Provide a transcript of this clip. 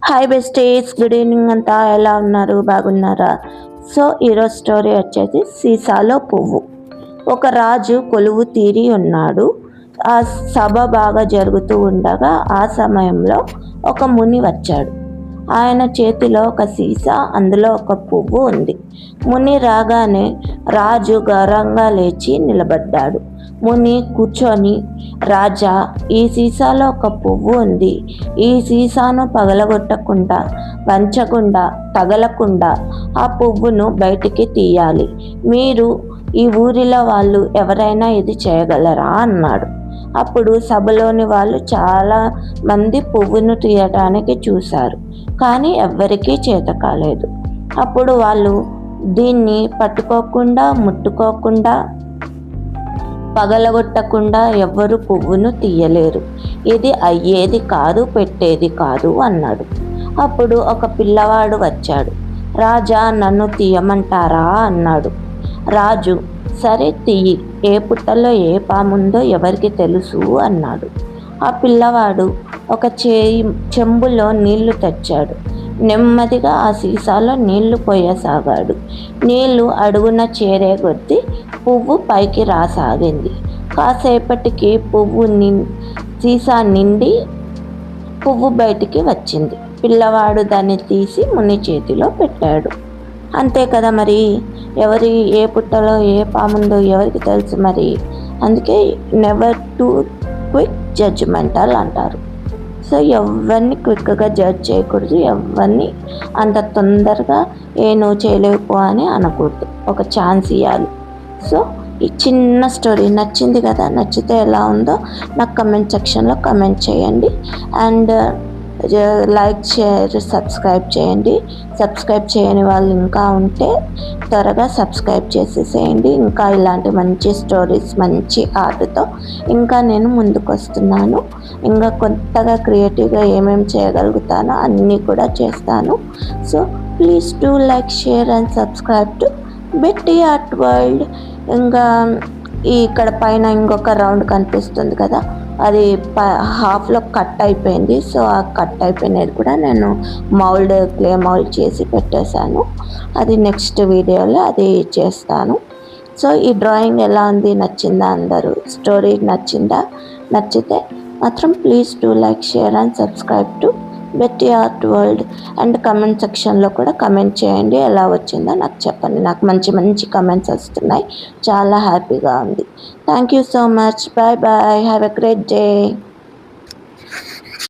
Hi besties, good evening అంతా. ఎలా ఉన్నారు? బాగున్నారా? సో ఈరోజు స్టోరీ వచ్చేసి సీసాలో పువ్వు. ఒక రాజు కొలువు తీరి ఉన్నాడు. ఆ సభ బాగా జరుగుతూ ఉండగా ఆ సమయంలో ఒక ముని వచ్చాడు. ఆయన చేతిలో ఒక సీసా, అందులో ఒక పువ్వు ఉంది. ముని రాగానే రాజు గౌరవంగా లేచి నిలబడ్డాడు. ముని కూర్చొని, రాజా, ఈ సీసాలో ఒక పువ్వు ఉంది. ఈ సీసాను పగలగొట్టకుండా, వంచకుండా, తగలకుండా ఆ పువ్వును బయటికి తీయాలి. మీరు ఈ ఊరిలో వాళ్ళు ఎవరైనా ఇది చేయగలరా అన్నాడు. అప్పుడు సభలోని వాళ్ళు చాలా మంది పువ్వును తీయటానికి చూశారు, కానీ ఎవ్వరికీ చేత కాలేదు. అప్పుడు వాళ్ళు దీన్ని పట్టుకోకుండా, ముట్టుకోకుండా, పగలగొట్టకుండా ఎవ్వరు పువ్వును తీయలేరు. ఇది అయ్యేది కాదు, పెట్టేది కాదు అన్నాడు. అప్పుడు ఒక పిల్లవాడు వచ్చాడు. రాజా, నన్ను తీయమంటారా అన్నాడు. రాజు, సరే తీయి, ఏ పుట్టలో ఏ పాముందో ఎవరికి తెలుసు అన్నాడు. ఆ పిల్లవాడు ఒక చెంబులో నీళ్లు తెచ్చాడు. నెమ్మదిగా ఆ సీసాలో నీళ్లు పోయసాగాడు. నీళ్లు అడుగున చేరే కొద్దీ పువ్వు పైకి రాసాగింది. కాసేపటికి సీసా నిండి పువ్వు బయటికి వచ్చింది. పిల్లవాడు దాన్ని తీసి ముని చేతిలో పెట్టాడు. అంతే కదా మరి, ఏ పుట్టలో ఏ పాముందో ఎవరికి తెలుసు మరి. అందుకే నెవర్ టు క్విక్ జడ్జిమెంటల్ అంటారు. సో ఎవరిని క్విక్గా జడ్జ్ చేయకూడదు, ఎవరిని అంత తొందరగా నువ్వు చేయలేవు అని అనకూడదు. ఒక ఛాన్స్ ఇవ్వాలి. సో ఈ చిన్న స్టోరీ నచ్చింది కదా. నచ్చితే ఎలా ఉందో నాకు కమెంట్ సెక్షన్లో కమెంట్ చేయండి. అండ్ లైక్, షేర్, సబ్స్క్రైబ్ చేయండి. సబ్స్క్రైబ్ చేయని వాళ్ళు ఇంకా ఉంటే త్వరగా సబ్స్క్రైబ్ చేసేసేయండి. ఇంకా ఇలాంటి మంచి స్టోరీస్, మంచి ఆర్ట్తో ఇంకా నేను ముందుకు వస్తున్నాను. ఇంకా కొత్తగా క్రియేటివ్గా ఏమేమి చేయగలుగుతానో అన్నీ కూడా చేస్తాను. So please do like, share and subscribe to Betty art world. ఇంకా ఇక్కడ పైన ఇంకొక రౌండ్ కనిపిస్తుంది కదా, అది హాఫ్లో కట్ అయిపోయింది. సో ఆ కట్ అయిపోయినది కూడా నేను క్లే మౌల్డ్ చేసి పెట్టేశాను. అది నెక్స్ట్ వీడియోలో అది చేస్తాను. సో ఈ డ్రాయింగ్ ఎలా ఉంది? నచ్చిందా? అందరూ స్టోరీ నచ్చిందా? నచ్చితే మాత్రం please do like, share and subscribe to Betty art world. And comment సెక్షన్లో కూడా కమెంట్ చేయండి, ఎలా వచ్చిందో నాకు చెప్పండి. నాకు మంచి మంచి కమెంట్స్ వస్తున్నాయి, చాలా హ్యాపీగా ఉంది. Thank you so much. Bye bye. Have a great day.